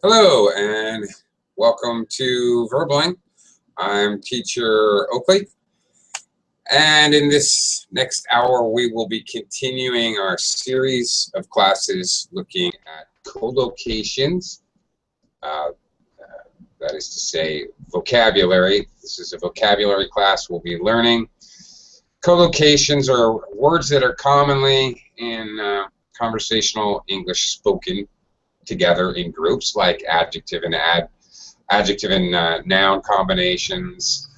Hello and welcome to Verbling. I'm teacher Oakley, and in this next hour we will be continuing our series of classes looking at collocations, that is to say vocabulary. This is a vocabulary class. We'll be learning collocations, or words that are commonly in conversational English spoken together in groups, like adjective and noun combinations,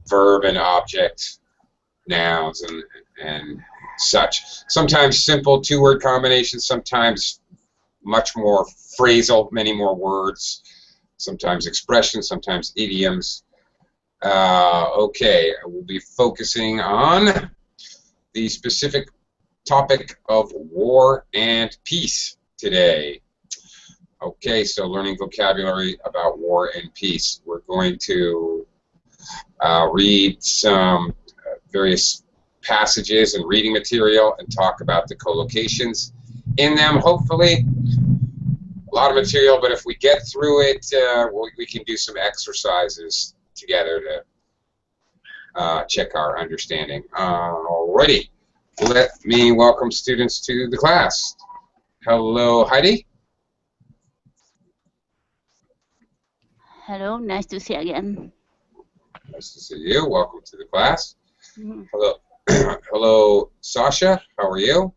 verb and object nouns, and such. Sometimes simple two-word combinations, sometimes much more phrasal, many more words, sometimes expressions, sometimes idioms. Okay, we'll be focusing on the specific topic of war and peace today. Okay, so learning vocabulary about war and peace. We're going to read some various passages and reading material and talk about the collocations in them. Hopefully, a lot of material, but if we get through it, we can do some exercises together to check our understanding. Alrighty, let me welcome students to the class. Hello, Heidi. Hello, nice to see you again. Nice to see you. Welcome to the class. Mm-hmm. Hello, hello, Sasha. How are you?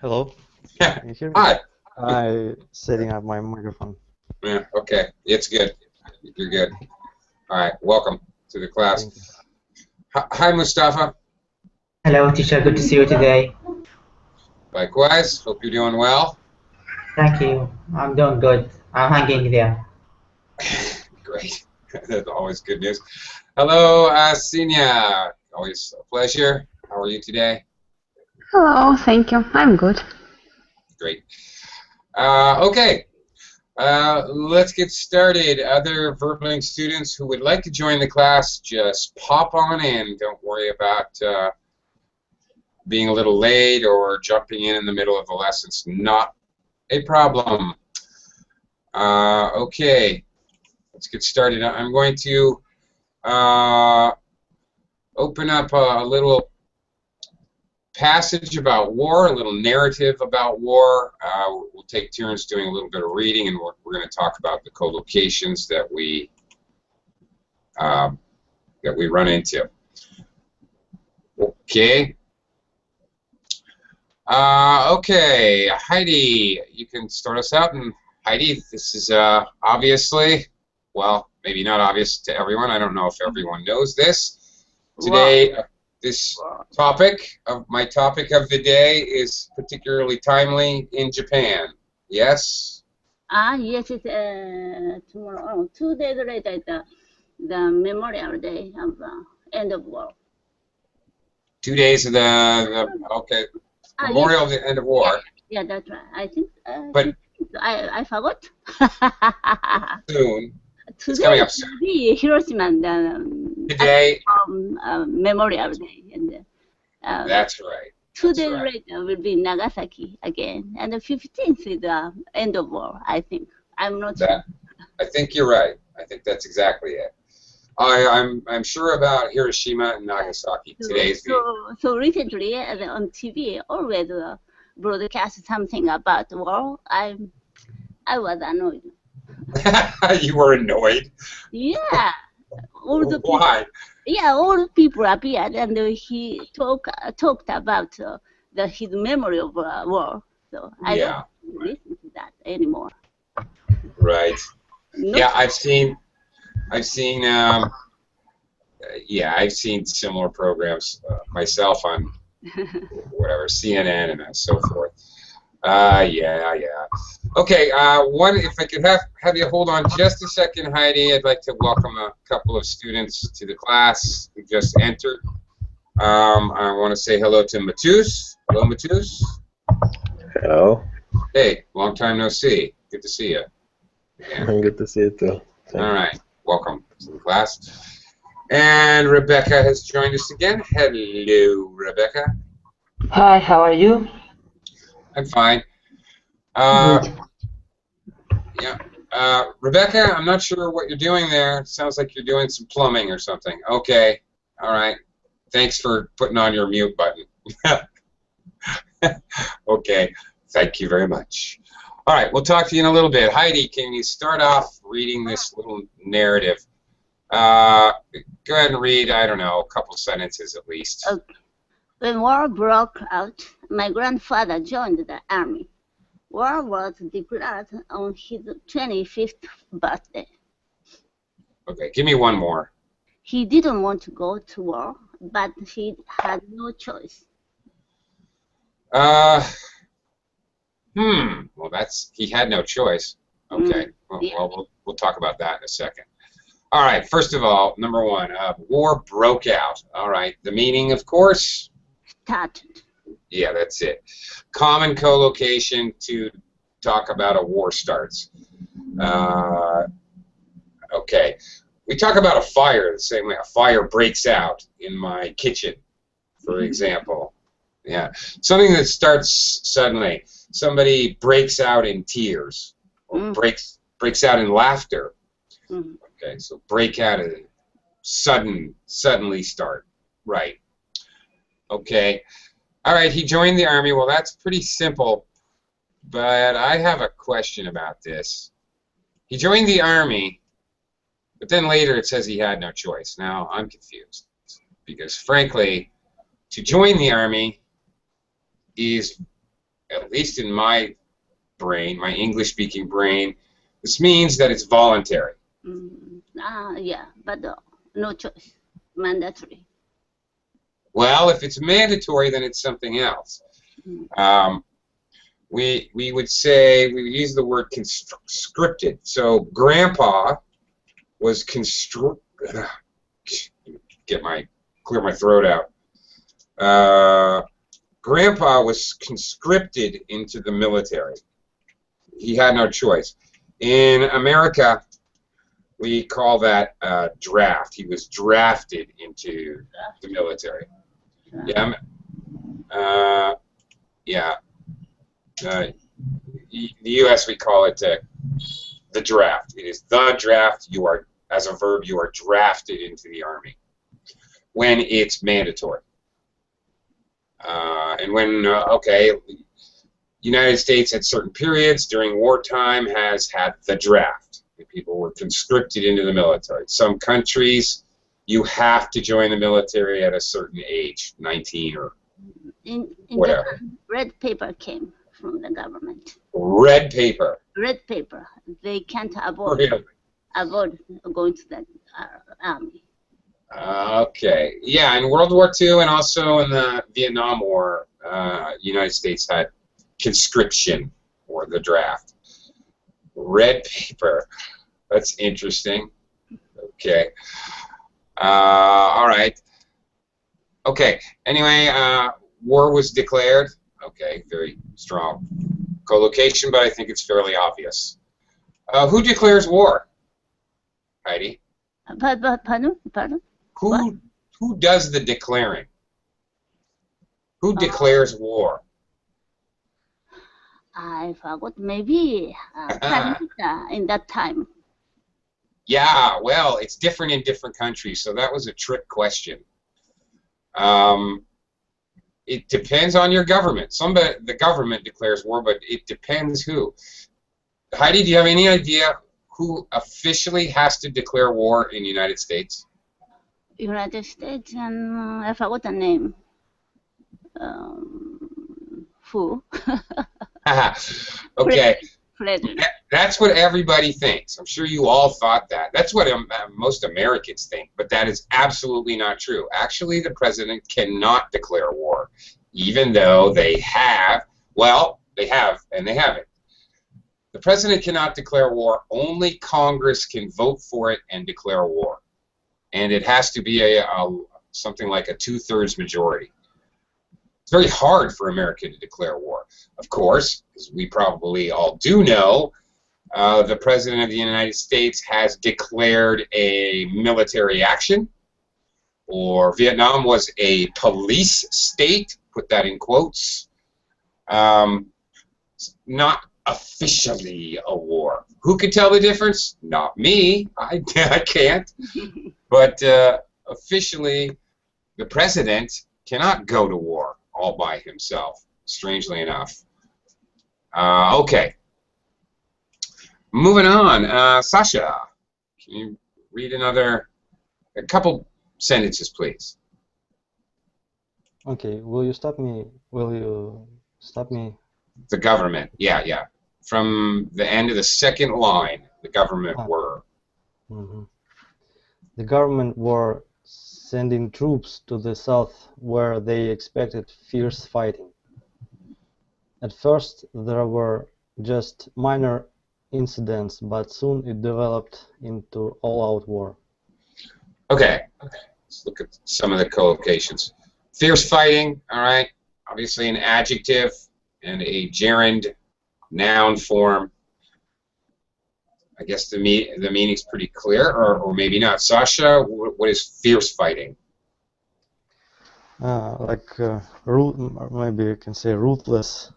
Hello. Yeah. Can you hear me? Hi. I'm setting up my microphone. Yeah. Okay. It's good. You're good. All right. Welcome to the class. Hi, Mustafa. Hello, teacher. Good to see you today. Likewise. Hope you're doing well. Thank you. I'm doing good. I'm hanging there. Great. That's always good news. Hello, Senia. Always a pleasure. How are you today? Hello, thank you. I'm good. Great. Okay. Let's get started. Other Verbling students who would like to join the class, just pop on in. Don't worry about being a little late or jumping in the middle of the lesson. It's not a problem. Okay, let's get started. I'm going to open up a little passage about war, a little narrative about war. We'll take turns doing a little bit of reading, and we're going to talk about the collocations that we run into. Okay. Okay, Heidi, you can start us out. And Heidi, this is obviously, well, maybe not obvious to everyone. I don't know if everyone knows this. Today, this my topic of the day is particularly timely in Japan. Yes? Yes, it's tomorrow. 2 days later, the Memorial Day of end of war. 2 days of okay. Memorial of the end of war. Yeah, that's right. I think. But I forgot. Soon. Today it's coming up soon. Hiroshima Today. Memorial Day, and that's right. 2 days later will be Nagasaki again, and the 15th is the end of war. I think. I'm not sure. I think you're right. I think that's exactly it. I'm sure about Hiroshima and Nagasaki. So recently on TV always broadcast something about war. I was annoyed. You were annoyed? Yeah. All the people, why? Yeah, all people appeared, and he talked about his memory of war. So I don't listen to that anymore. Right. Yeah, I've seen similar programs myself on whatever CNN and so forth. Yeah. Okay, if I could have you hold on just a second, Heidi. I'd like to welcome a couple of students to the class who just entered. I want to say hello to Matus. Hello, Matus. Hello. Hey, long time no see. Good to see you. Yeah. Good to see you too. All right, welcome to the class. And Rebecca has joined us again. Hello, Rebecca. Hi, how are you? I'm fine. Good. Yeah. Rebecca, I'm not sure what you're doing there. It sounds like you're doing some plumbing or something. Okay. All right. Thanks for putting on your mute button. Okay. Thank you very much. All right. We'll talk to you in a little bit. Heidi, can you start off reading this little narrative? Go ahead and read, I don't know, a couple sentences at least. Okay. When war broke out, my grandfather joined the army. War was declared on his 25th birthday. Okay, give me one more. He didn't want to go to war, but he had no choice. Well, he had no choice. Okay. Yeah. Well, we'll talk about that in a second. All right. First of all, number one, war broke out. All right. The meaning, of course. Started. Yeah, that's it. Common collocation to talk about a war starts. Okay. We talk about a fire the same way. A fire breaks out in my kitchen, for example. Yeah. Something that starts suddenly. Somebody breaks out in tears or breaks out in laughter. Okay, so break out of suddenly start. Right. Okay. All right, he joined the army. Well, that's pretty simple, but I have a question about this. He joined the army, but then later it says he had no choice. Now, I'm confused because, frankly, to join the army is, at least in my brain, my English-speaking brain, this means that it's voluntary. Yeah, but no choice. Mandatory. Well, if it's mandatory, then it's something else. We would say, we would use the word conscripted. So Grandpa was clear my throat out. Grandpa was conscripted into the military. He had no choice. In America, we call that draft. He was drafted into the military. Yeah. The U.S. we call it the draft. It is the draft. You are, as a verb, you are drafted into the army when it's mandatory. And when United States at certain periods during wartime has had the draft. People were conscripted into the military. Some countries, you have to join the military at a certain age, 19 or in whatever. Japan, red paper came from the government. Red paper. Red paper. They can't avoid going to the army. Okay. Yeah, in World War II and also in the Vietnam War, United States had conscription or the draft. Red paper. That's interesting. Okay. All right. Okay. Anyway, war was declared. Okay, very strong collocation, but I think it's fairly obvious. Who declares war? Heidi? Pardon? Who does the declaring? Who declares war? I forgot. Maybe Prime Minister in that time. Yeah, well, it's different in different countries, so that was a trick question. It depends on your government. The government declares war, but it depends who. Heidi, do you have any idea who officially has to declare war in the United States? United States, and I forgot the name. Who? Okay. Frederick. That's what everybody thinks. I'm sure you all thought that. That's what most Americans think, but that is absolutely not true. Actually, the president cannot declare war, even though they have. Well, they have, and they haven't. The president cannot declare war. Only Congress can vote for it and declare war. And it has to be something like a 2/3 majority. It's very hard for America to declare war. Of course, as we probably all do know, the President of the United States has declared a military action, or Vietnam was a police state, put that in quotes. not officially a war. Who can tell the difference? Not me. I can't. But officially, the president cannot go to war all by himself, strangely enough. Okay. Moving on. Sasha, can you read a couple sentences, please? Okay, will you stop me? Will you stop me? The government, yeah. From the end of the second line, the government were. Mm-hmm. The government were sending troops to the south where they expected fierce fighting. At first, there were just minor incidents, but soon it developed into all-out war. Okay, let's look at some of the collocations. Fierce fighting, all right, obviously an adjective and a gerund noun form. I guess the meaning's pretty clear, or maybe not. Sasha, what is fierce fighting? Maybe you can say ruthless,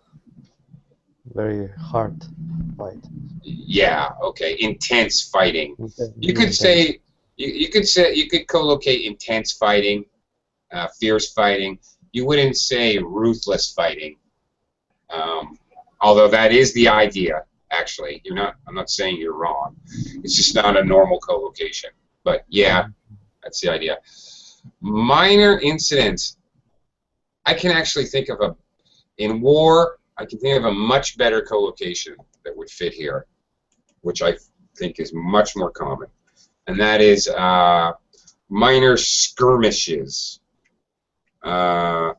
very hard fight. Yeah, okay, intense fighting. You could say, you could collocate intense fighting, fierce fighting. You wouldn't say ruthless fighting, although that is the idea. Actually, I'm not saying you're wrong. It's just not a normal collocation. But yeah, that's the idea. Minor incidents. I can actually think of in war, I can think of a much better collocation that would fit here, which I think is much more common. And that is minor skirmishes. Plural,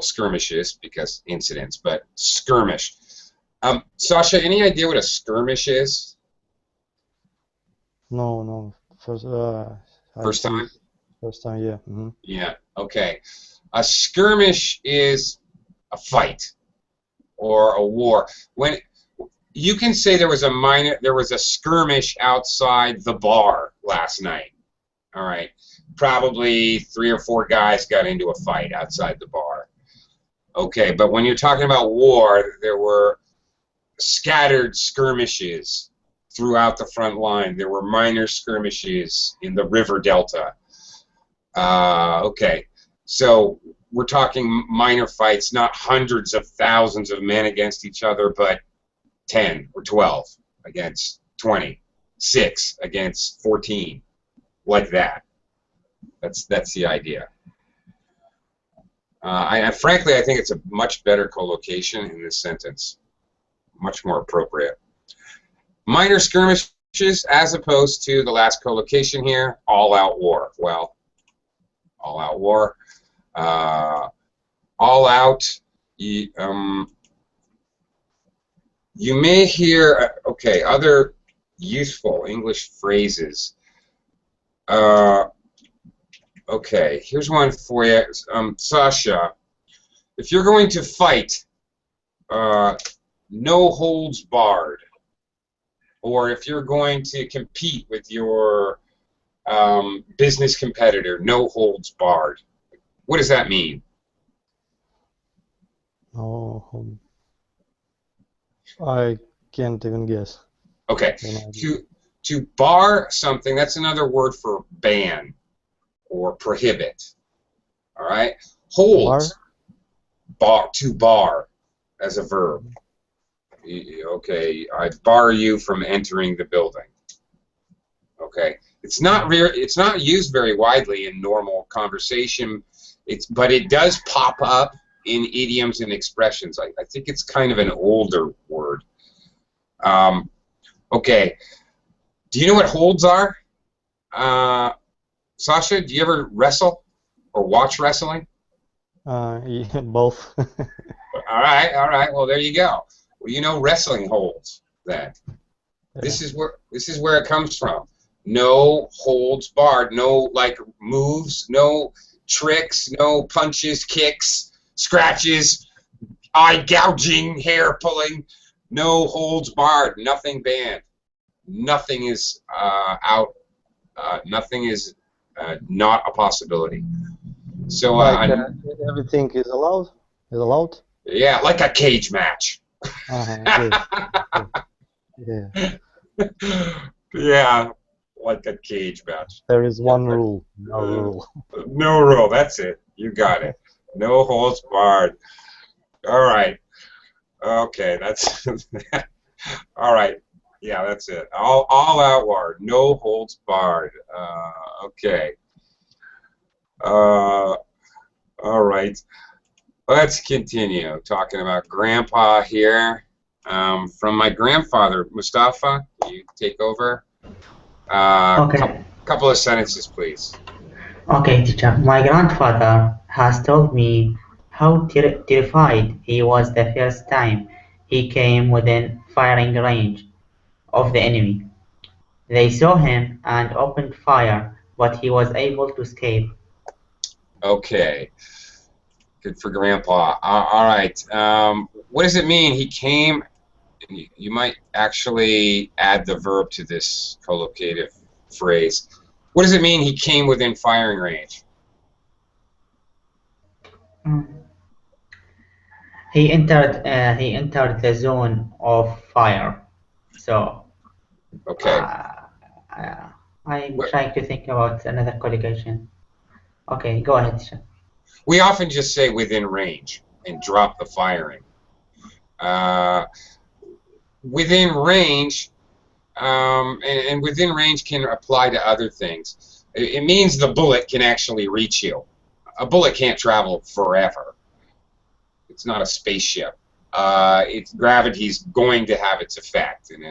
skirmishes, because incidents, but skirmish. Sasha, any idea what a skirmish is? No. First time? First time, yeah. Mm-hmm. Yeah, okay. A skirmish is a fight or a war. When you can say there was a skirmish outside the bar last night. All right. Probably 3 or 4 guys got into a fight outside the bar. Okay, but when you're talking about war, there were scattered skirmishes throughout the front line. There were minor skirmishes in the river delta. Okay, so we're talking minor fights, not hundreds of thousands of men against each other, but 10 or 12 against 20, 6 against 14, like that. That's the idea. Frankly, I think it's a much better collocation in this sentence. Much more appropriate. Minor skirmishes as opposed to the last collocation here, all-out war. Well, all-out war. All-out, you may hear, okay, other useful English phrases. Okay, here's one for you. Sasha, if you're going to fight, no holds barred. Or if you're going to compete with your business competitor, no holds barred. What does that mean? Oh, I can't even guess. Okay, to bar something, that's another word for ban or prohibit. All right, holds, to bar as a verb. Okay, I bar you from entering the building. Okay, it's not used very widely in normal conversation. But it does pop up in idioms and expressions. I think it's kind of an older word. Okay, do you know what holds are? Sasha, do you ever wrestle or watch wrestling? Yeah, both. All right. Well, there you go. Well, you know wrestling holds then. Yeah. This is where it comes from. No holds barred. No like moves. No tricks. No punches, kicks, scratches, eye gouging, hair pulling. No holds barred. Nothing banned. Nothing is out. Nothing is not a possibility. So like, everything is allowed. Is allowed. Yeah, like a cage match. Okay. Yeah. Yeah, like a cage match. There is Yeah, one rule. No rule. no rule. That's it. You got it. No holds barred. All right. Okay, that's all right. Yeah, that's it. All out war. No holds barred. Okay. All right. Let's continue talking about Grandpa here. From my grandfather, Mustafa, can you take over? Okay. Couple of sentences, please. Okay, teacher. My grandfather has told me how terrified he was the first time he came within firing range of the enemy. They saw him and opened fire, but he was able to escape. Okay. Good for Grandpa. All right. What does it mean? He came. You might actually add the verb to this collocative phrase. What does it mean? He came within firing range. Mm. He entered the zone of fire. So Okay. I'm What- trying to think about another collocation. Okay, go ahead, teacher. We often just say within range and drop the firing. Within range, and within range can apply to other things. It means the bullet can actually reach you. A bullet can't travel forever. It's not a spaceship. Gravity's going to have its effect, and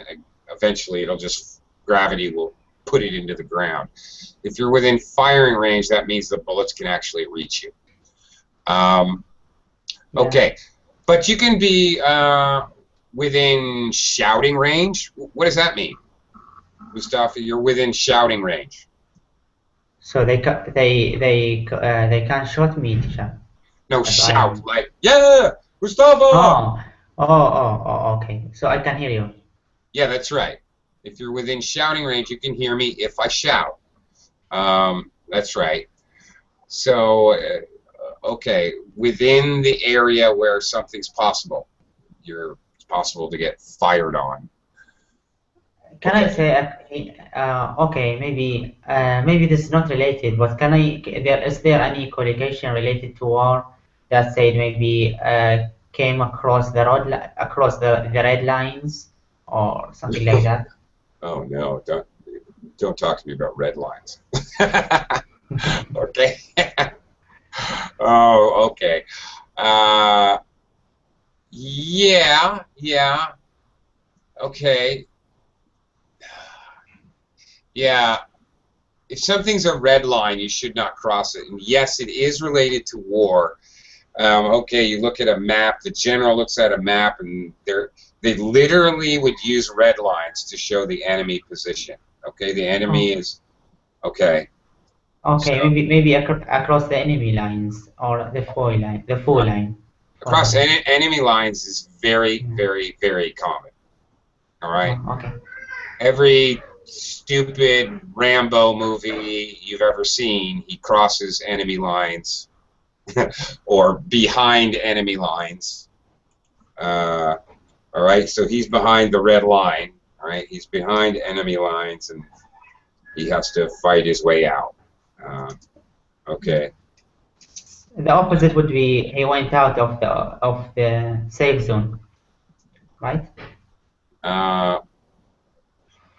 eventually gravity will put it into the ground. If you're within firing range, that means the bullets can actually reach you. Okay, but you can be within shouting range. What does that mean, Mustafa? You're within shouting range. So they can't shoot me, teacher. No, As I shout am. like, yeah, Mustafa. Okay. So I can hear you. Yeah, that's right. If you're within shouting range, you can hear me if I shout. That's right. So, okay, within the area where something's possible, it's possible to get fired on. Can I say, okay, maybe this is not related, but is there any collocation related to war that said maybe came across the the red lines or something like that? Oh no, don't talk to me about red lines. Okay. Oh, okay. Yeah. Okay. Yeah. If something's a red line, you should not cross it. And yes, it is related to war. Okay, you look at a map. The general looks at a map, and they literally would use red lines to show the enemy position. Okay, the enemy is okay. Okay, So, maybe across the enemy lines or the foe line. across enemy lines is very, very, very common. All right. Okay. Every stupid Rambo movie you've ever seen, he crosses enemy lines or behind enemy lines. All right, so he's behind the red line. All right, he's behind enemy lines, and he has to fight his way out. Okay. The opposite would be he went out of the safe zone, right?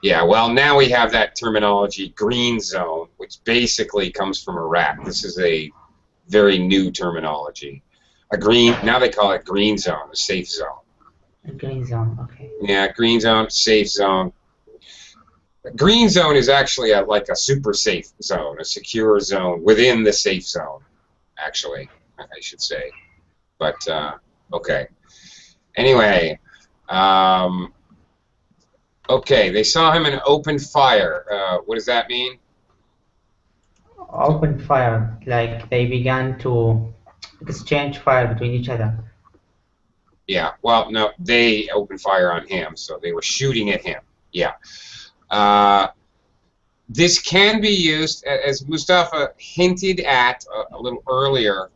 Yeah, well, now we have that terminology, green zone, which basically comes from Iraq. This is a very new terminology. Now they call it green zone, a safe zone. A green zone, okay. Yeah, green zone, safe zone. Green zone is actually like a super safe zone, a secure zone within the safe zone, actually, I should say. But, okay. Anyway, okay, they saw him in open fire. What does that mean? Open fire, like they began to exchange fire between each other. Yeah, well, no, they opened fire on him, so they were shooting at him. Yeah. This can be used, as Mustafa hinted at a little earlier,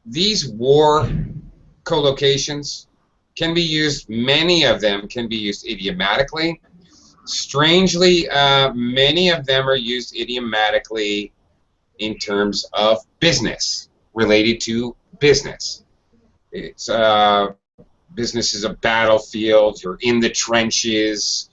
these war collocations can be used, many of them can be used idiomatically. Strangely, many of them are used idiomatically in terms of business, related to business. It's business is a battlefield. You're in the trenches.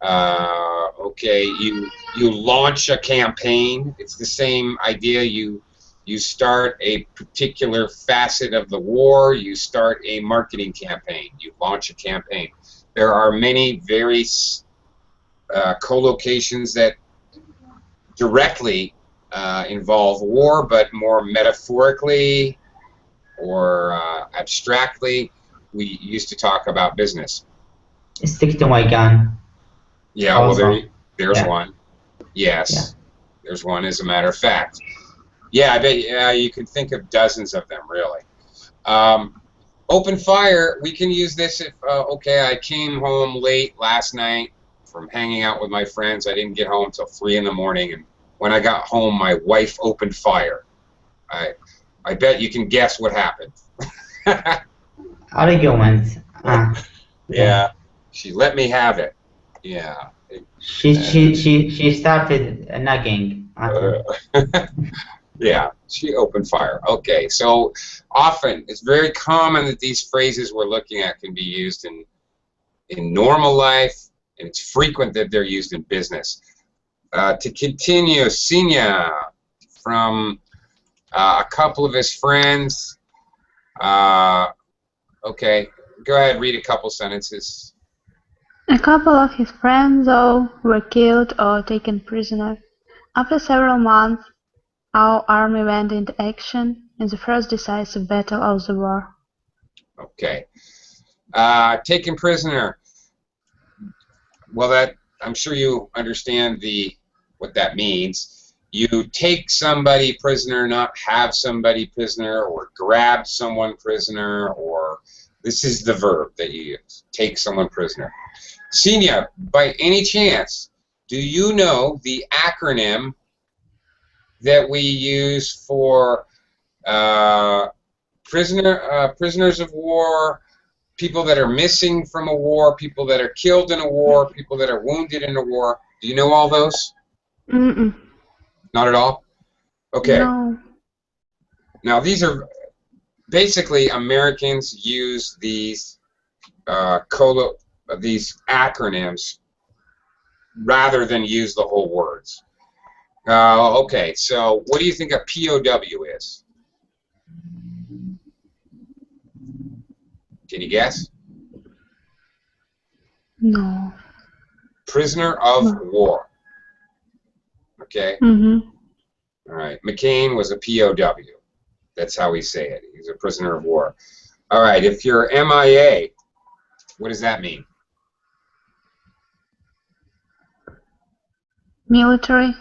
Okay, you launch a campaign. It's the same idea. You start a particular facet of the war. You start a marketing campaign. You launch a campaign. There are many very collocations that directly involve war, but more metaphorically or abstractly, we used to talk about business. Stick to my gun. Yeah, Also. well, there's one. Yes, Yeah. there's one, as a matter of fact. Yeah, I bet you can think of dozens of them, really. Open fire, we can use this if, okay, I came home late last night from hanging out with my friends. I didn't get home till 3 in the morning, and when I got home, my wife opened fire. I bet you can guess what happened. Argument. Yeah, she let me have it. Yeah. She started nagging at him. Yeah, she opened fire. Okay, so often it's very common that these phrases we're looking at can be used in normal life, and it's frequent that they're used in business. To continue, Sinya, from a couple of his friends. Okay, go ahead, read a couple sentences. A couple of his friends, though, were killed or taken prisoner. After several months, our army went into action in the first decisive battle of the war. Okay. Taken prisoner. Well, that I'm sure you understand what that means. You take somebody prisoner, not have somebody prisoner, or grab someone prisoner, or this is the verb that you use. Take someone prisoner. Senior, by any chance, do you know the acronym that we use for prisoners of war, people that are missing from a war, people that are killed in a war, people that are wounded in a war? Do you know all those? Mm-mm. Not at all? Okay. No. Now, these are basically Americans use these these acronyms rather than use the whole words. Okay, so what do you think a POW is? Can you guess? No. Prisoner of war. Okay? Mm-hmm. All right. McCain was a POW. That's how we say it. He's a prisoner of war. All right. If you're MIA, what does that mean? Military.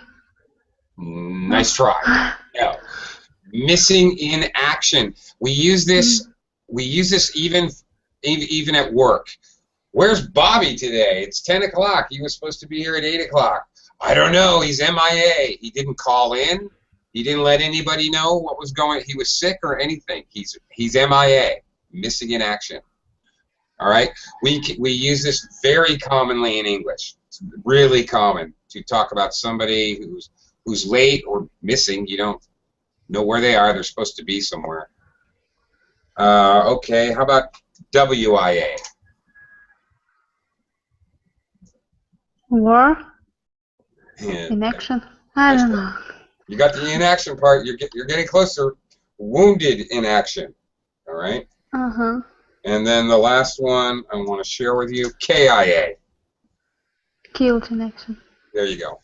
Nice try. No. Missing in action. We use this. We use this even at work. Where's Bobby today? It's 10 o'clock. He was supposed to be here at 8 o'clock. I don't know. He's MIA. He didn't call in. He didn't let anybody know what was going. He was sick or anything. He's MIA. Missing in action. All right. We use this very commonly in English. It's really common to talk about somebody who's late or missing. You don't know where they are. They're supposed to be somewhere. Okay. How about WIA? War. Yeah. Inaction. I don't know. You got the inaction part. You're getting closer. Wounded in action. All right. Uh-huh. And then the last one I want to share with you, KIA. Killed in action. There you go.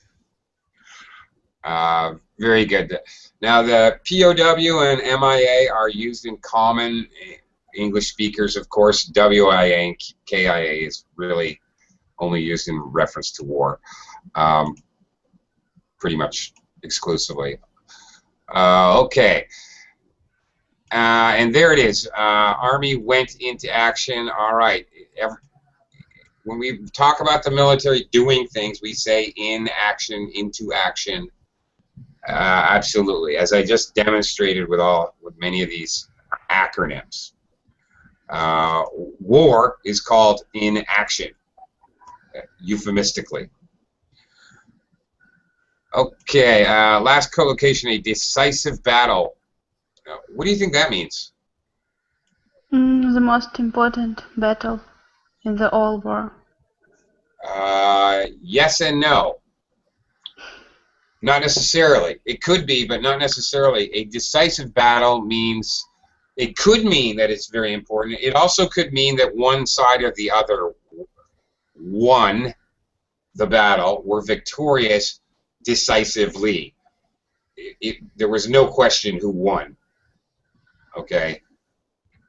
Very good. Now the POW and MIA are used in common. English speakers, of course. WIA and KIA is really only used in reference to war. Pretty much exclusively. Okay. And there it is. Army went into action. All right. When we talk about the military doing things, we say in action, into action. Absolutely. As I just demonstrated with many of these acronyms. War is called inaction, euphemistically. Okay, last collocation, a decisive battle. What do you think that means? The most important battle in the whole war. Yes and no. Not necessarily. It could be, but not necessarily. A decisive battle means, it could mean that it's very important. It also could mean that one side or the other won the battle, were victorious decisively. There was no question who won. Okay?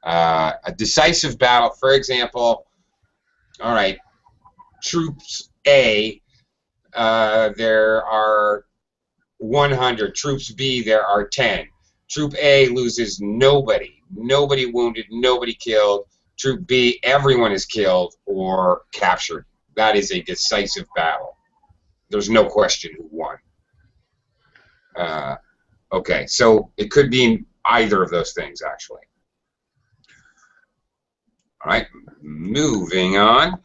A decisive battle, for example, all right, Troops A, there are 100. Troops B, there are 10. Troop A loses nobody. Nobody wounded, nobody killed. Troop B, everyone is killed or captured. That is a decisive battle. There's no question who won. Okay, so it could be either of those things, actually. All right, moving on.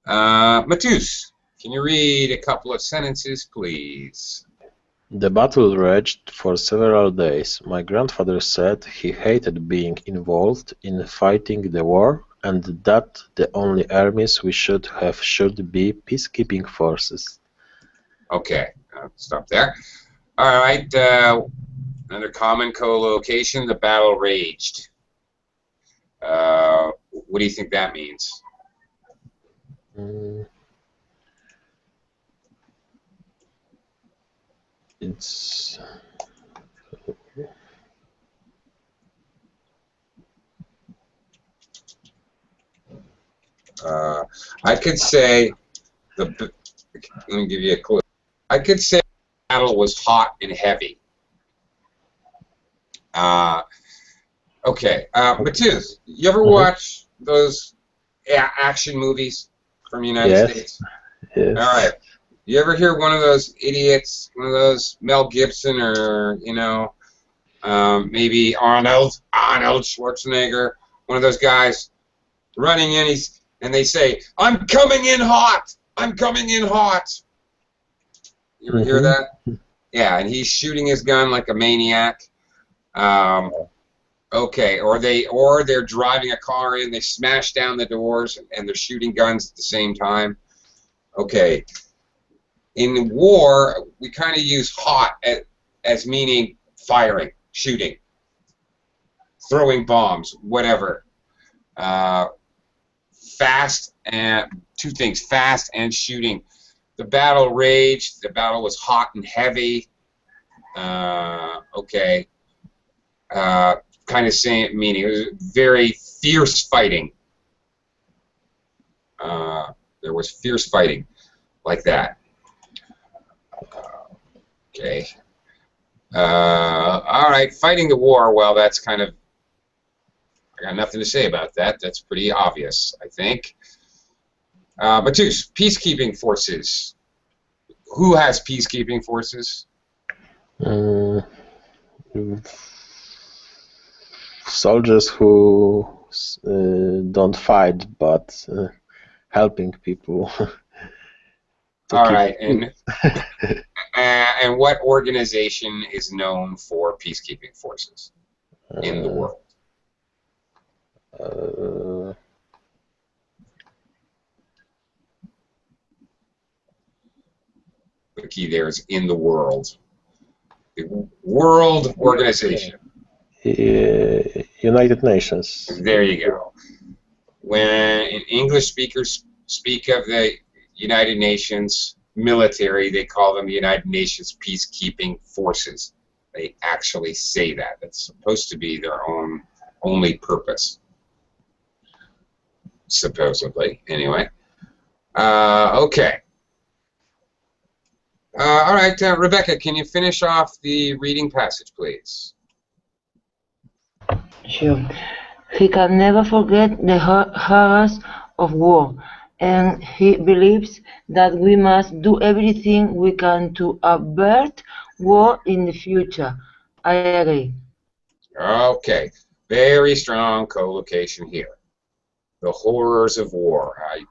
Matus, can you read a couple of sentences, please? The battle raged for several days. My grandfather said he hated being involved in fighting the war, and that the only armies we should have should be peacekeeping forces. Okay, stop there. All right, another common collocation, the battle raged. What do you think that means? It's I could say let me give you a clue. I could say the battle was hot and heavy. Okay, Matus, you ever watch those action movies from the United States? Yes. All right. You ever hear one of those idiots, one of those Mel Gibson or, you know, maybe Arnold Schwarzenegger, one of those guys running in, and they say, "I'm coming in hot! I'm coming in hot!" You ever hear that? Yeah, and he's shooting his gun like a maniac. Okay, or they're driving a car in, they smash down the doors, and they're shooting guns at the same time. Okay. In war, we kind of use hot as meaning firing, shooting, throwing bombs, whatever. Fast and two things: fast and shooting. The battle raged. The battle was hot and heavy. Okay. Kind of same meaning. It was very fierce fighting. There was fierce fighting, like that. Okay. All right. Fighting the war. Well, that's kind of. I got nothing to say about that. That's pretty obvious, I think. Matus, peacekeeping forces. Who has peacekeeping forces? Soldiers who don't fight, but helping people. All right, and what organization is known for peacekeeping forces in the world? The key there is in the world. The World Organization. United Nations. There you go. When English speakers speak of the United Nations military, they call them the United Nations peacekeeping forces. They actually say that. It's supposed to be their only purpose. Supposedly, anyway. Okay. All right, Rebecca, can you finish off the reading passage, please? Sure. He can never forget the horrors of war, and he believes that we must do everything we can to avert war in the future. I agree. Okay. Very strong collocation here. The horrors of war. I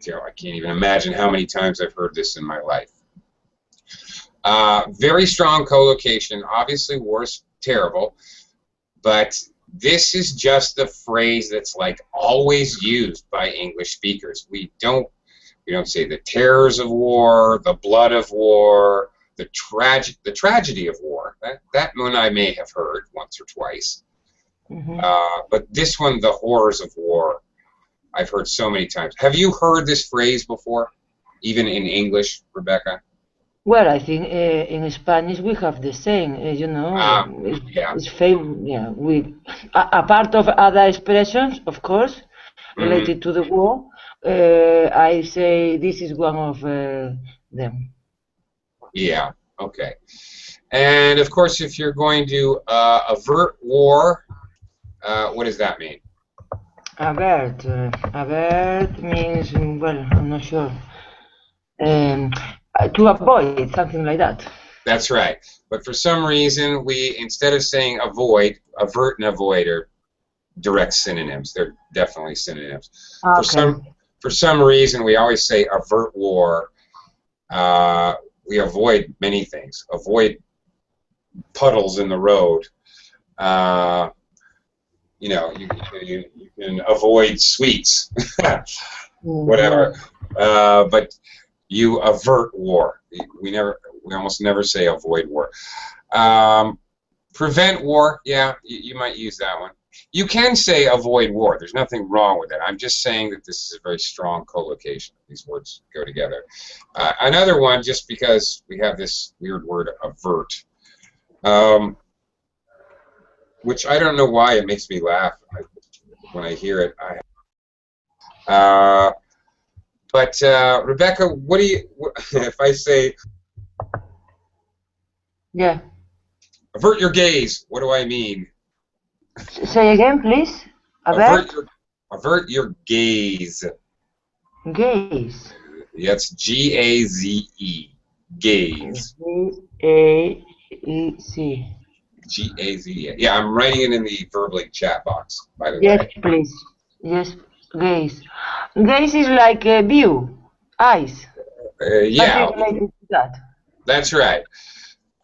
can't even imagine how many times I've heard this in my life. Very strong collocation. Obviously, war is terrible, but this is just the phrase that's like always used by English speakers. We don't say the terrors of war, the blood of war, the tragedy of war. That one I may have heard once or twice. But this one, the horrors of war, I've heard so many times. Have you heard this phrase before, even in English, Rebecca? Well, I think in Spanish we have the same, you know, Yeah. it's famous, yeah, a part of other expressions, of course, related to the war. I say this is one of them. Yeah, okay. And of course, if you're going to avert war, what does that mean? Avert. Avert means, well, I'm not sure. To avoid, something like that. That's right. But for some reason, we, instead of saying avoid, avert and avoid are direct synonyms. They're definitely synonyms. Okay. For some reason, we always say avert war. We avoid many things. Avoid puddles in the road. You can avoid sweets, whatever. But you avert war. We almost never say avoid war. Prevent war, yeah, you might use that one. You can say avoid war. There's nothing wrong with it. I'm just saying that this is a very strong collocation. These words go together. Another one, just because we have this weird word avert, which I don't know why it makes me laugh when I hear it. But Rebecca, what do you? If I say, yeah, avert your gaze, what do I mean? Say again, please. Avert your gaze. Gaze. That's G-A-Z-E. Gaze. G-A-E-C. G-A-Z-E. Yeah, I'm writing it in the verbally chat box, by the way. Yes, please. Yes, gaze. Gaze is like a view, eyes. Yeah. Something related to that. That's right.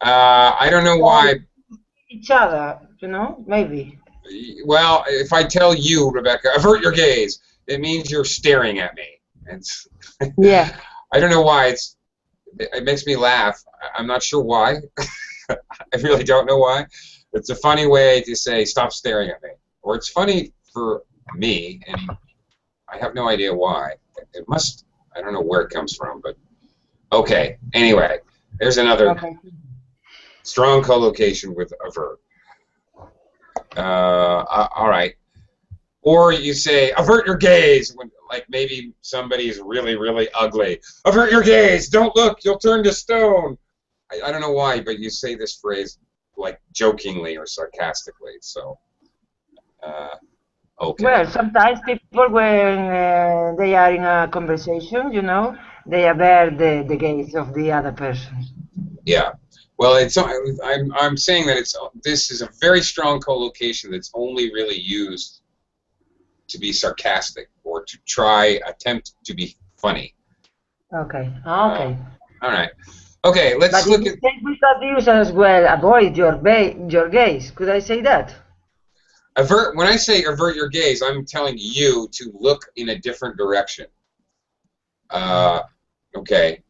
I don't know why. Each other, you know, maybe. Well, if I tell you, Rebecca, avert your gaze, it means you're staring at me. It's, yeah. I don't know why. It makes me laugh. I'm not sure why. I really don't know why. It's a funny way to say stop staring at me, or it's funny for me, and I have no idea why. It must. I don't know where it comes from, but okay. Anyway, there's another strong collocation with avert. All right. Or you say, avert your gaze, when like maybe somebody's really, really ugly. Avert your gaze, don't look, you'll turn to stone. I don't know why, but you say this phrase like jokingly or sarcastically, so, okay. Well, sometimes people, when they are in a conversation, you know, they avert the gaze of the other person. Yeah. Well, I'm saying that this is a very strong collocation that's only really used to be sarcastic or to attempt to be funny. Okay. Okay. All right. Okay. Let's look at. We could use as well. Avoid your gaze. Could I say that? Avert. When I say avert your gaze, I'm telling you to look in a different direction. Okay.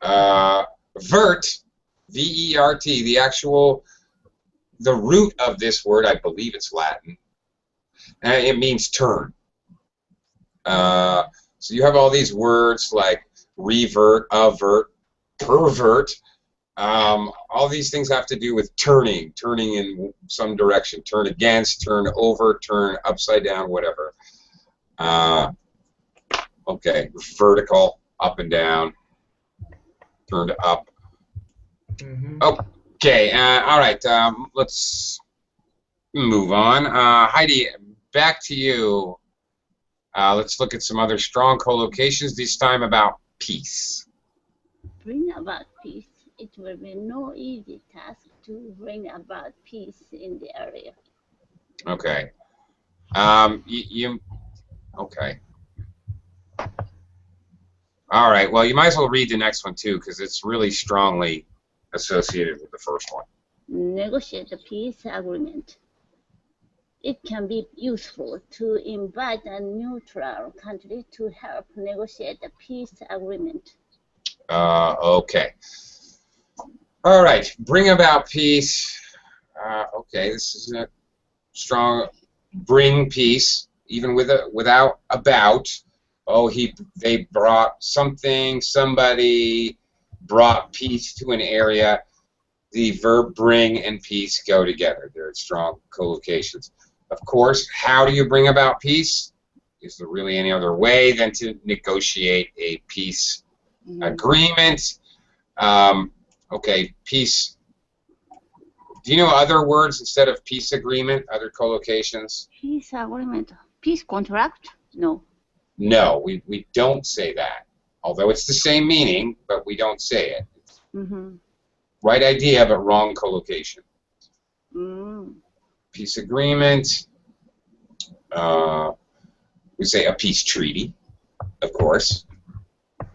Vert. V-E-R-T, the root of this word, I believe it's Latin, and it means turn. So you have all these words like revert, avert, pervert. All these things have to do with turning in some direction, turn against, turn over, turn upside down, whatever. Okay, vertical, up and down, turned up. Okay, all right, let's move on. Heidi, back to you. Let's look at some other strong collocations, this time about peace. Bring about peace. It will be no easy task to bring about peace in the area. Okay. Okay. All right. Well, you might as well read the next one too, because it's really strongly associated with the first one. Negotiate a peace agreement. It can be useful to invite a neutral country to help negotiate a peace agreement. Okay. All right. Bring about peace. Okay. This is a strong. Bring peace, even without about. Oh, they brought something. Somebody brought peace to an area. The verb bring and peace go together. They're strong collocations. Of course, how do you bring about peace? Is there really any other way than to negotiate a peace agreement? Okay, peace. Do you know other words instead of peace agreement, other collocations? Peace agreement. Peace contract? No. No, we don't say that. Although it's the same meaning, but we don't say it. Right idea, but wrong collocation. Peace agreement. We say a peace treaty, of course.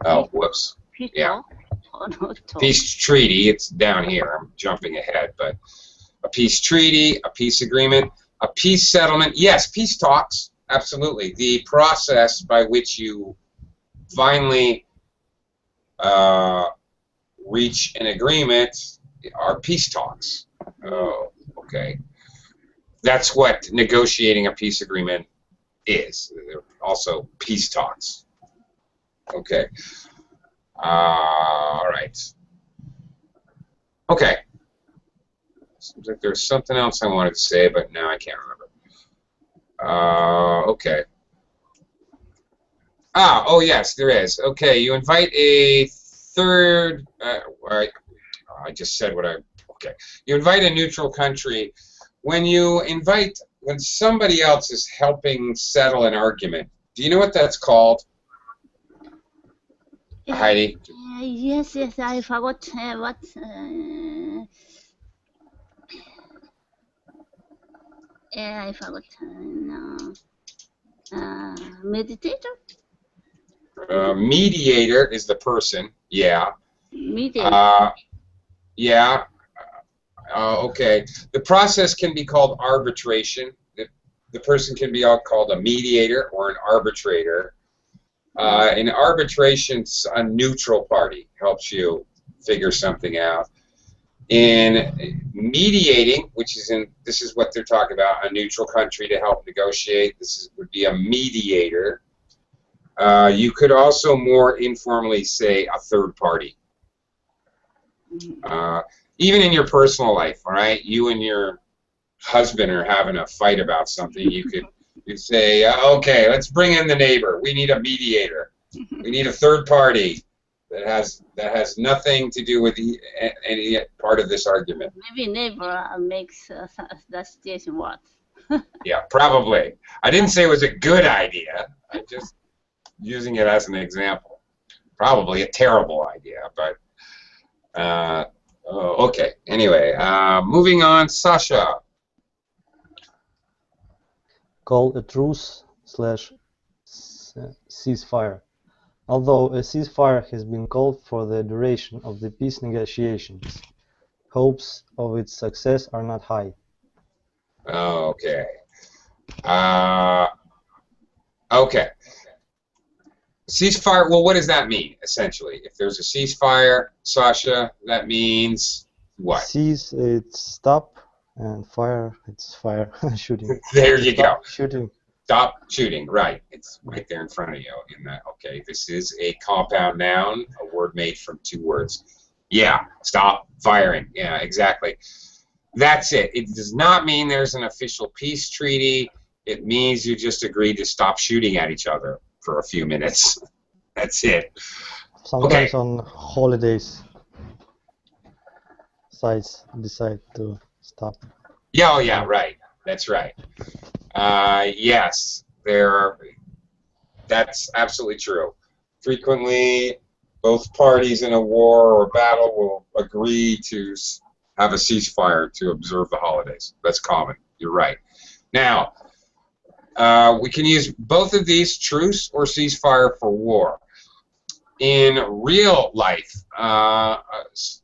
Oh, whoops. Yeah. Peace treaty, it's down here. I'm jumping ahead, but a peace treaty, a peace agreement, a peace settlement. Yes, peace talks, absolutely. The process by which you finally reach an agreement are peace talks. Oh, okay. That's what negotiating a peace agreement is. They're also peace talks. Okay. All right. Okay. Seems like there's something else I wanted to say, but now I can't remember. Okay. Oh yes, there is. Okay, you invite a third. I just said what I. Okay, you invite a neutral country. When somebody else is helping settle an argument, do you know what that's called? Heidi? Yes, I forgot what. I forgot. No. Meditator? Mediator is the person. Yeah. Mediator. Yeah. Okay. The process can be called arbitration. The person can be called a mediator or an arbitrator. In arbitration, a neutral party helps you figure something out. In mediating, this is what they're talking about, a neutral country to help negotiate. Would be a mediator. You could also more informally say a third party. Even in your personal life, all right? You and your husband are having a fight about something. You'd say, okay, let's bring in the neighbor. We need a mediator. We need a third party that has nothing to do with any part of this argument. Maybe neighbor makes the situation worse. Yeah, probably. I didn't say it was a good idea. I'm just using it as an example. Probably a terrible idea, but okay. Anyway, moving on, Sasha. Call a truce/ceasefire. Although a ceasefire has been called for the duration of the peace negotiations, hopes of its success are not high. Okay. Okay. Ceasefire, well, what does that mean, essentially? If there's a ceasefire, Sasha, that means what? Cease, it's stop, and fire, it's fire, shooting. There you go. Shooting. Stop shooting, right. It's right there in front of you. Okay, this is a compound noun, a word made from two words. Yeah, stop firing. Yeah, exactly. That's it. It does not mean there's an official peace treaty. It means you just agreed to stop shooting at each other for a few minutes. That's it. Sometimes on holidays, sides decide to stop. Yeah, oh yeah, right. That's right. Yes, that's absolutely true. Frequently, both parties in a war or battle will agree to have a ceasefire to observe the holidays. That's common. You're right. Now, we can use both of these, truce or ceasefire, for war. In real life,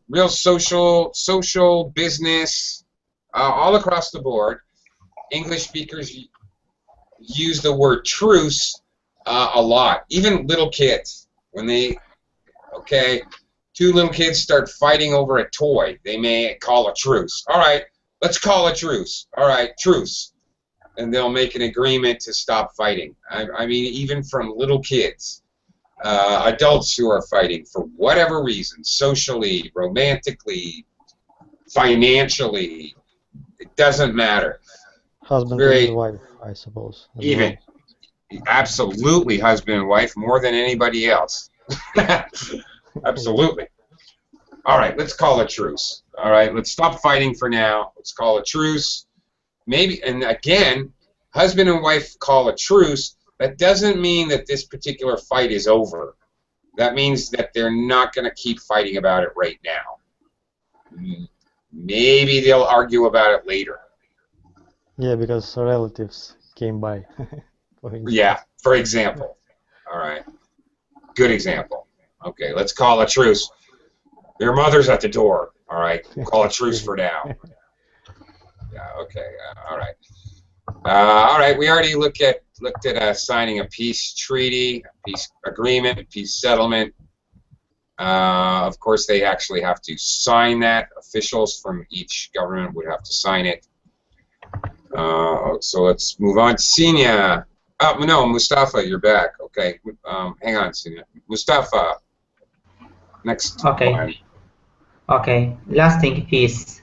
real social business, all across the board, English speakers use the word truce a lot. Even little kids, when they, two little kids start fighting over a toy, they may call a truce. All right, let's call a truce. All right, truce. And they'll make an agreement to stop fighting. I mean, even from little kids. Adults who are fighting for whatever reason, socially, romantically, financially, it doesn't matter. Husband and wife, I suppose. Even, absolutely husband and wife, more than anybody else. Absolutely. All right, let's call a truce. All right, let's stop fighting for now. Let's call a truce. Maybe, and again, husband and wife call a truce. That doesn't mean that this particular fight is over. That means that they're not going to keep fighting about it right now. Maybe they'll argue about it later. Yeah, because relatives came by. Yeah, for example. All right. Good example. Okay, let's call a truce. Your mother's at the door. All right, call a truce for now. Yeah, okay, all right. All right, we already looked at signing a peace treaty, a peace agreement, a peace settlement. Of course, they actually have to sign that. Officials from each government would have to sign it. So let's move on. Senia. Oh, no, Mustafa, you're back. Okay, hang on, Senia. Mustafa, next one. Okay, lasting peace.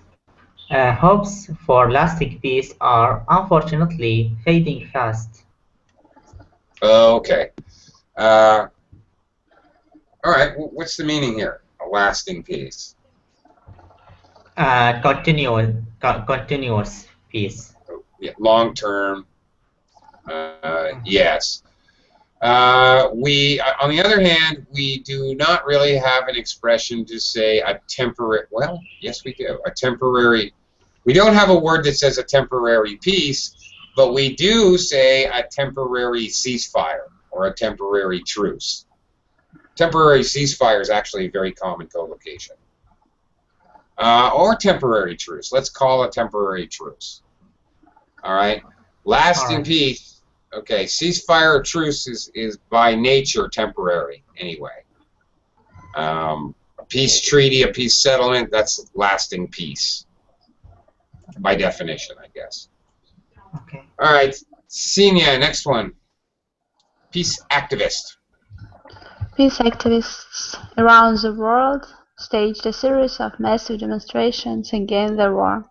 Hopes for lasting peace are unfortunately fading fast. Okay. All right. What's the meaning here? A lasting peace. Continuous peace. Yeah, long term. Yes. We, on the other hand, we do not really have an expression to say a temporary. Well, yes, we do. A temporary. We don't have a word that says a temporary peace, but we do say a temporary ceasefire or a temporary truce. Temporary ceasefire is actually a very common collocation. Or temporary truce. Let's call it temporary truce. All right. Lasting peace. Okay. Ceasefire or truce is by nature temporary anyway. A peace treaty, a peace settlement, that's lasting peace. By definition, I guess. Okay. All right. Senia, next one. Peace activist. Peace activists around the world staged a series of massive demonstrations against the war.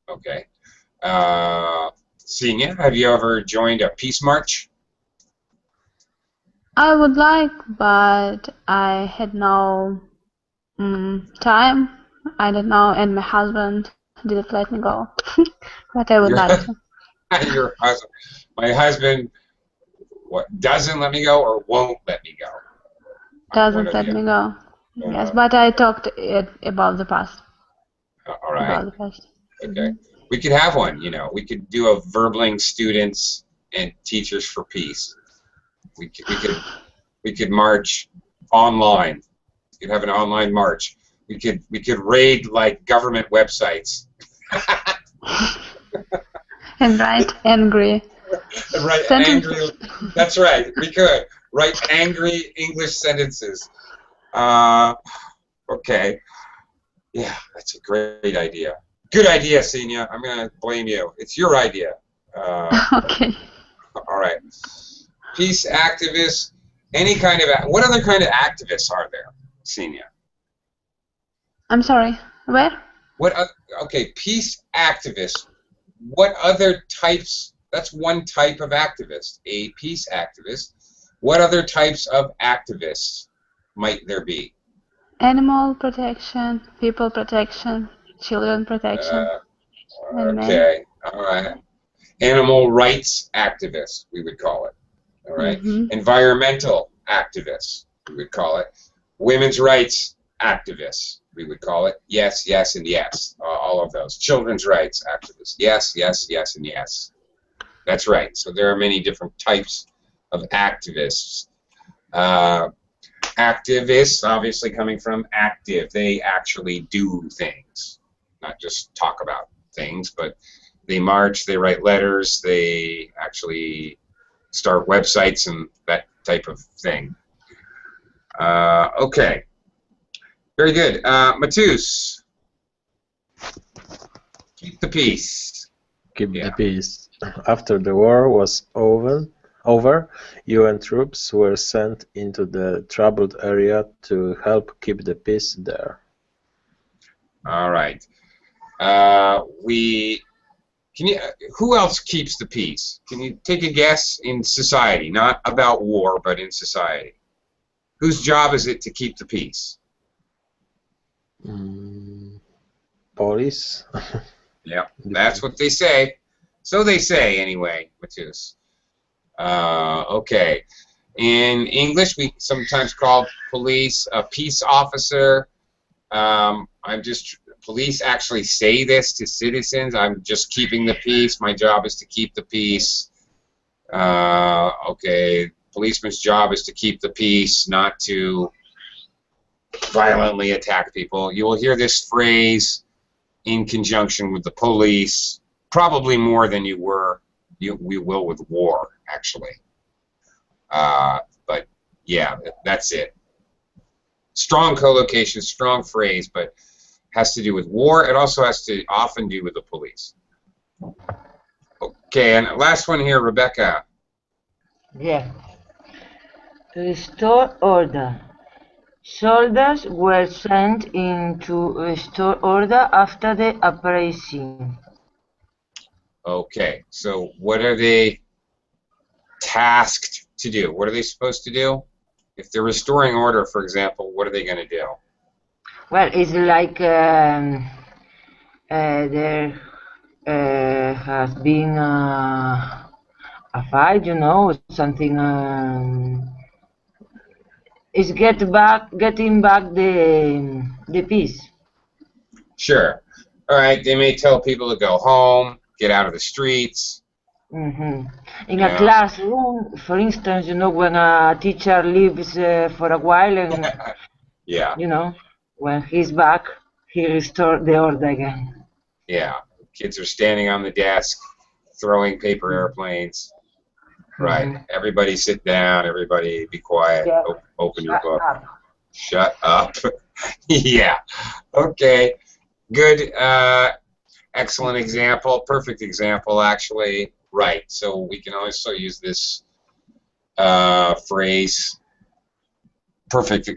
Okay. Senia, have you ever joined a peace march? I would like, but I had no time. I don't know, and my husband didn't let me go. But I would like to. Your husband. My husband doesn't let me go or won't let me go? Doesn't let me go. Yes, but I talked about the past. All right. About the past. Okay. We could have one, you know. We could do a Verbling Students and Teachers for Peace. We could march online. We could have an online march. We could raid like government websites. And write angry. Write angry. That's right. We could write angry English sentences. Okay. Yeah, that's a great idea. Good idea, Senia. I'm gonna blame you. It's your idea. Okay. All right. Peace activists. Any kind of what other kind of activists are there, Senia? I'm sorry. Where? Okay, peace activists. What other types? That's one type of activist, a peace activist. What other types of activists might there be? Animal protection, people protection, children protection. Okay, all right. Animal rights activists, we would call it. All right. Environmental activists, we would call it. Women's rights activists, we would call it. Yes, yes, and yes. All of those. Children's rights activists. Yes, yes, yes, and yes. That's right. So there are many different types of activists. Activists, obviously coming from active. They actually do things, not just talk about things, but they march, they write letters, they actually start websites and that type of thing. Okay. Very good. Matus, keep the peace. Keep the peace. After the war was over, UN troops were sent into the troubled area to help keep the peace there. All right. Who else keeps the peace? Can you take a guess in society? Not about war, but in society. Whose job is it to keep the peace? Police. Yeah, that's what they say. So they say, anyway, Matus. Okay. In English, we sometimes call police a peace officer. Police actually say this to citizens. I'm just keeping the peace. My job is to keep the peace. Okay. Policeman's job is to keep the peace, not to violently attack people. You will hear this phrase in conjunction with the police, probably more than we will with war, actually. But yeah, that's it. Strong collocation, strong phrase, but has to do with war. It also has to often do with the police. Okay, and last one here, Rebecca. Yeah. Restore order. Soldiers were sent in to restore order after the uprising. Okay, so what are they tasked to do? What are they supposed to do? If they're restoring order, for example, what are they going to do? Well, it's like there has been a fight, you know, something. It's getting back the peace. Sure. All right, they may tell people to go home, get out of the streets. In a classroom, for instance, you know, when a teacher leaves for a while and, yeah. you know, when he's back, he restores the order again. Yeah. Kids are standing on the desk, throwing paper airplanes. Right. Everybody sit down. Everybody be quiet. Yeah. Open your book. Up. Shut up. Yeah. Okay. Good. Excellent example. Perfect example, actually. Right. So we can also use this phrase. Perfect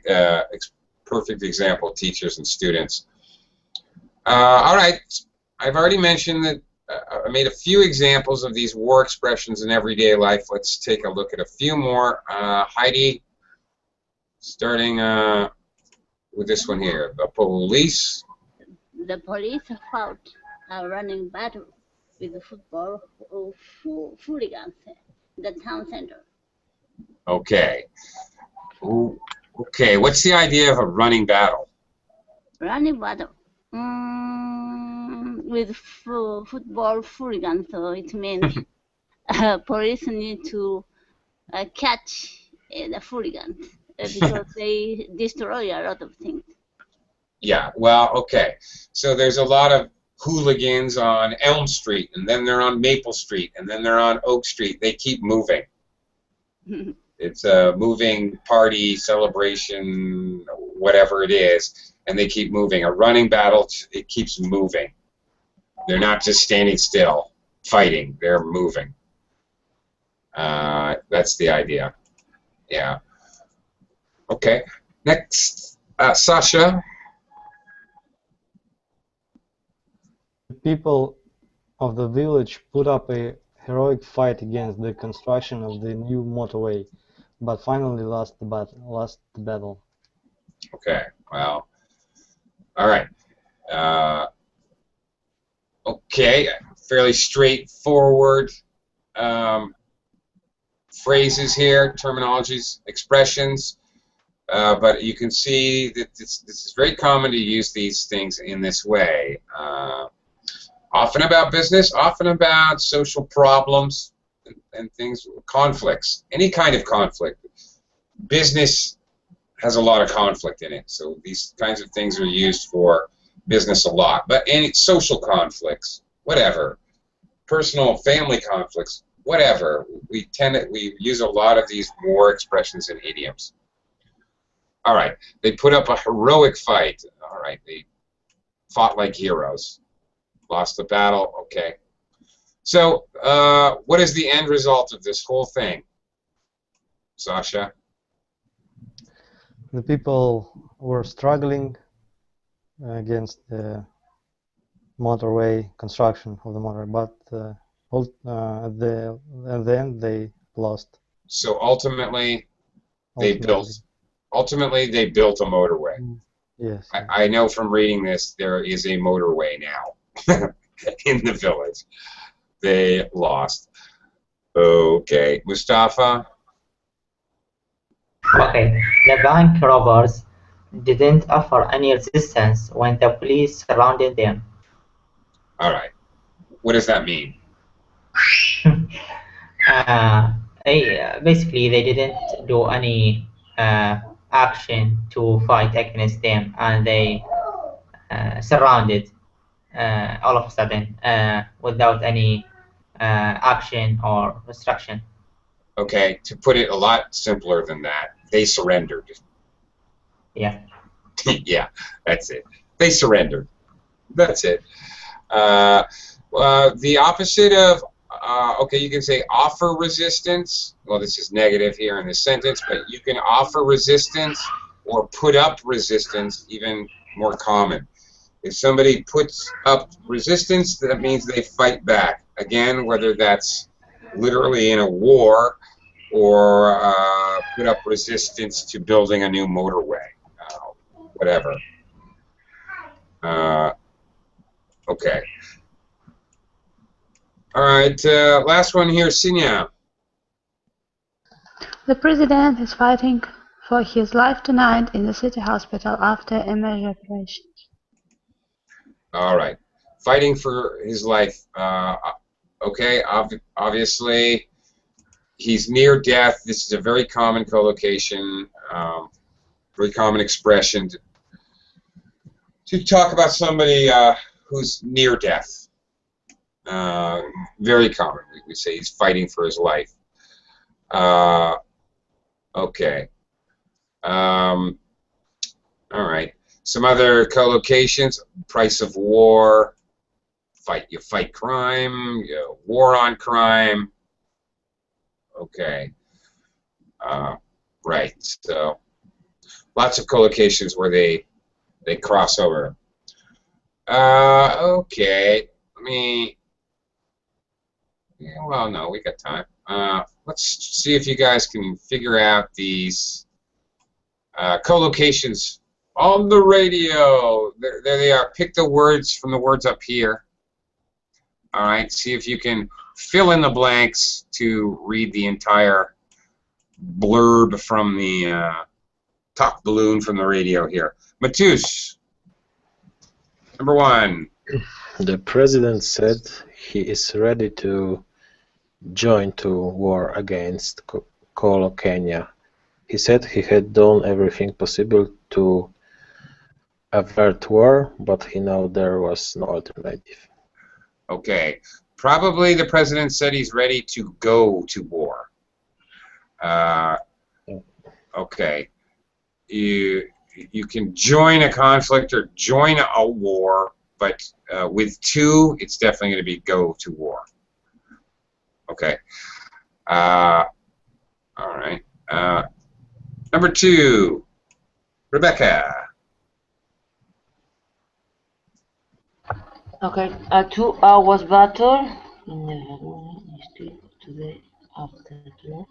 example, teachers and students. All right. I've already mentioned that I made a few examples of these war expressions in everyday life. Let's take a look at a few more. Heidi, starting with this one here. The police fought a running battle with the football hooligans in the town center. Okay. Okay, what's the idea of a running battle? Running battle. With football hooligans, so it means police need to catch the hooligans because they destroy a lot of things. Yeah, well, okay. So there's a lot of hooligans on Elm Street, and then they're on Maple Street, and then they're on Oak Street. They keep moving. It's a moving party, celebration, whatever it is, and they keep moving. A running battle, it keeps moving. They're not just standing still, fighting. They're moving. That's the idea. Yeah. Okay. Next, Sasha. The people of the village put up a heroic fight against the construction of the new motorway, but finally lost the battle. Okay. Well. All right. Okay. Fairly straightforward phrases here, terminologies, expressions. but you can see that this is very common to use these things in this way. Often about business, often about social problems and things, conflicts, any kind of conflict. Business has a lot of conflict in it, so these kinds of things are used for business a lot. But any social conflicts, whatever, personal, family conflicts, whatever, we use a lot of these war expressions and idioms. All right, they put up a heroic fight. All right, they fought like heroes. Lost the battle, okay. So, what is the end result of this whole thing? Sasha? The people were struggling against the motorway construction of the motorway, but at the end they lost. So ultimately, they built a motorway. Yes. I know from reading this there is a motorway now in the village. They lost. Okay, Mustafa? Okay, the bank robbers didn't offer any resistance when the police surrounded them. All right. What does that mean? Basically, they didn't do any action to fight against them, and they surrounded all of a sudden without any action or restriction. Okay, to put it a lot simpler than that, they surrendered. Yeah. Yeah, that's it. They surrendered. That's it. The opposite of, okay, you can say offer resistance. Well, this is negative here in this sentence, but you can offer resistance or put up resistance, even more common. If somebody puts up resistance, that means they fight back. Again, whether that's literally in a war or put up resistance to building a new motorway, whatever. Okay. All right, last one here, Sinya. The president is fighting for his life tonight in the city hospital after a major operation. All right, fighting for his life. Okay, obviously he's near death. This is a very common collocation, very common expression to talk about somebody who's near death. Very common. We say he's fighting for his life. Okay. All right. Some other collocations: price of war. You fight crime. War on crime. Okay. Right. So lots of collocations where they cross over. Okay. Let me. Yeah, well, no, we got time. Let's see if you guys can figure out these collocations on the radio. There they are. Pick the words from the words up here. All right. See if you can fill in the blanks to read the entire blurb from the top balloon from the radio here. Matus, number one. The president said he is ready to join to war against Collocations. He said he had done everything possible to avert war, but he knew there was no alternative. Okay. Probably the president said he's ready to go to war. Okay. You can join a conflict or join a war, but with two, it's definitely going to be go to war. Okay. All right. Number two, Rebecca. Okay, a 2 hours battle in the lagoon is still today after lunch.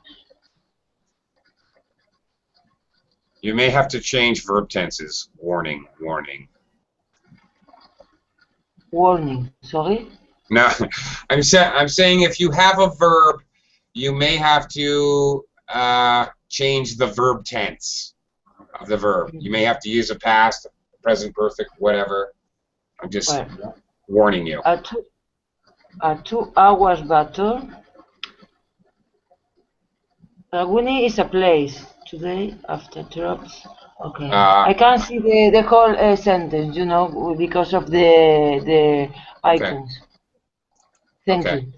You may have to change verb tenses. Warning, warning. Warning, sorry? No, I'm saying if you have a verb, you may have to change the verb tense. of the verb. You may have to use a past, present perfect, whatever. I'm just Well, warning you. a 2 hours battle. Laguni is a place. Today after drops. Okay. I can't see the whole sentence, you know, because of the icons. Thank you.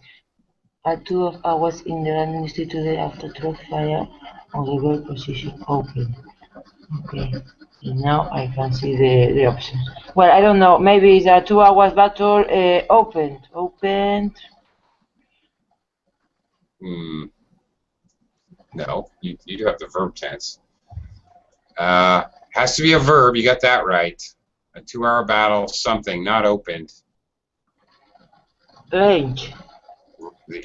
At 2 hours in the London City today after drop fire on the goal position open. Okay. And now I can see the options. Well, I don't know. Maybe it's a 2 hours battle opened. Opened. No, you do have the verb tense. Has to be a verb. You got that right. A 2-hour battle, something, not opened. Range.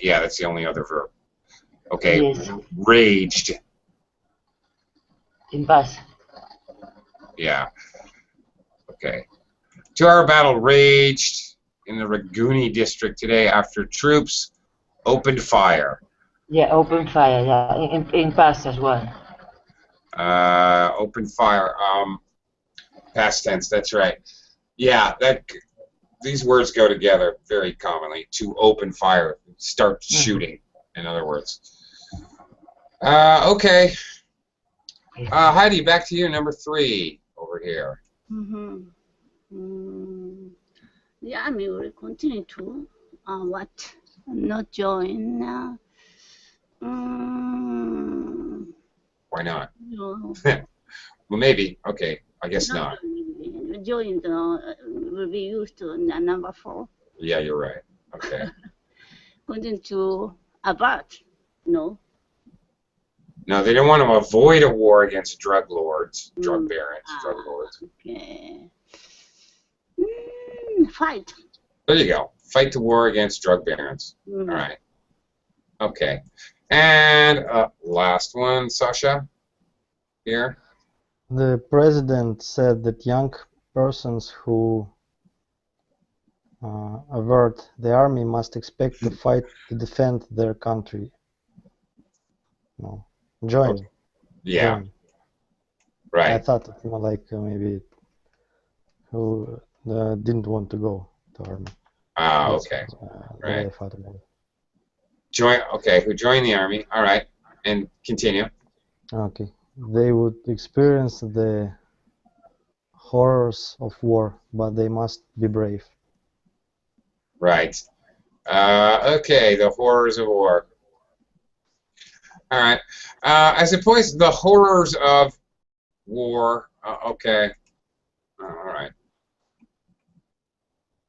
Yeah, that's the only other verb. Okay, Yes. Raged. In past. Yeah. Okay. 2-hour battle raged in the Raguni district today after troops opened fire. Yeah, open fire. Yeah, in past as well. Open fire. Past tense. That's right. Yeah, these words go together very commonly. To open fire, start shooting. In other words. Okay. Heidi, back to you. Number 3 over here. The army will continue to what? Not join. Why not? No. Well, maybe. Okay, I guess not. Join will be used to number 4. Yeah, you're right. Okay. Continue to avert. No. No, they don't want to avoid a war against drug lords, drug barons, drug lords. Okay. Fight. There you go. Fight the war against drug barons. All right. Okay. And last one, Sasha. Here. The president said that young persons who avert the army must expect to fight to defend their country. No. Join. Okay. Yeah. Join. Right. I thought it more like maybe who didn't want to go to army. Ah, That's, okay. Right. I thought about it. Join. Okay. Who joined the army? All right. And continue. Okay. They would experience the horrors of war, but they must be brave. Right. Okay. The horrors of war. All right. As opposed to the horrors of war. Okay. All right.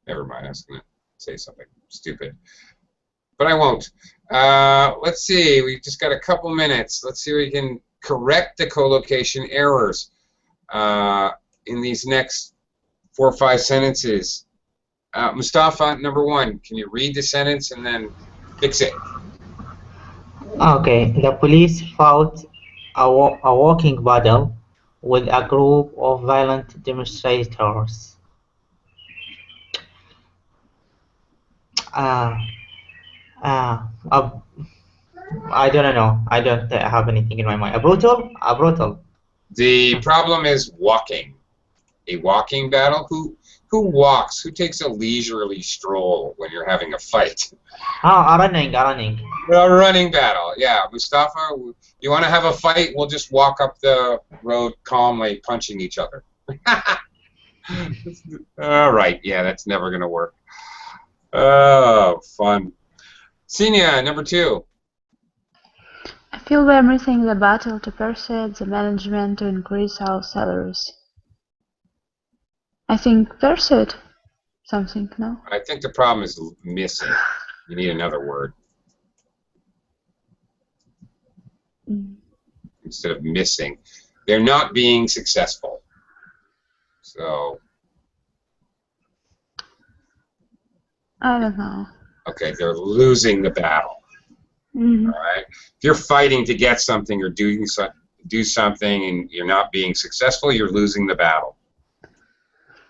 Never mind. I was going to say something stupid. But I won't. Let's see. We've just got a couple minutes. Let's see if we can correct the collocation errors in these next 4 or 5 sentences. Mustafa, number 1. Can you read the sentence and then fix it? Okay, the police fought a walking battle with a group of violent demonstrators. I don't know. I don't have anything in my mind. A brutal? A brutal. The problem is walking. A walking battle? Who walks? Who takes a leisurely stroll when you're having a fight? Oh, a running. A running battle. Yeah, Mustafa, you want to have a fight? We'll just walk up the road calmly, punching each other. All right. Yeah, that's never going to work. Oh, fun. Senia, number 2. I feel we're missing the battle to persuade the management to increase our salaries. I think persuade something, no? I think the problem is missing. You need another word. Instead of missing. They're not being successful. So. I don't know. Okay, they're losing the battle. All right. If you're fighting to get something or do something and you're not being successful, you're losing the battle.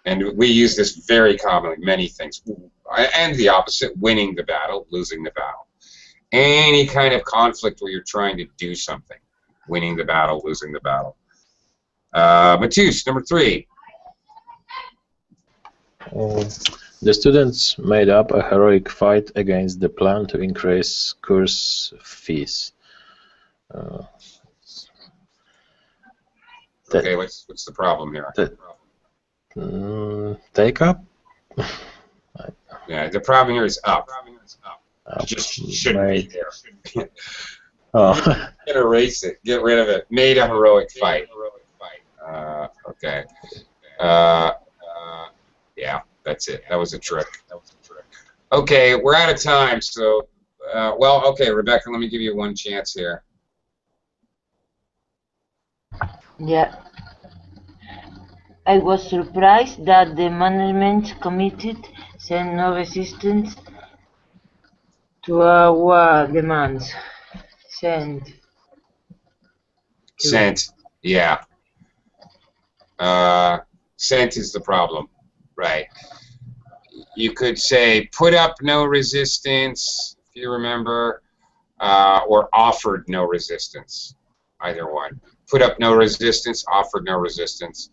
And we use this very commonly, many things. And the opposite, winning the battle, losing the battle. Any kind of conflict where you're trying to do something, winning the battle, losing the battle. Matus, number 3. The students made up a heroic fight against the plan to increase course fees. Okay, what's the problem here? Take up? Yeah, the problem here is up. It just shouldn't be there. Get erase it. Get rid of it. Made a heroic fight. Okay. Yeah, that's it. That was a trick. Okay, we're out of time. So, well, okay, Rebecca, let me give you one chance here. Yeah. I was surprised that the management committee sent no resistance to our demands. Sent, yeah. Sent is the problem, right? You could say put up no resistance, if you remember, or offered no resistance. Either one. Put up no resistance, offered no resistance.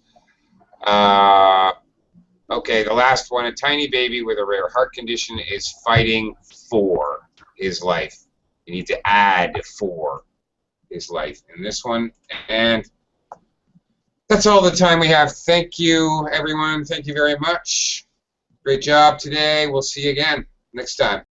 Okay, the last one, a tiny baby with a rare heart condition is fighting for his life. You need to add for his life in this one. And that's all the time we have. Thank you, everyone. Thank you very much. Great job today. We'll see you again next time.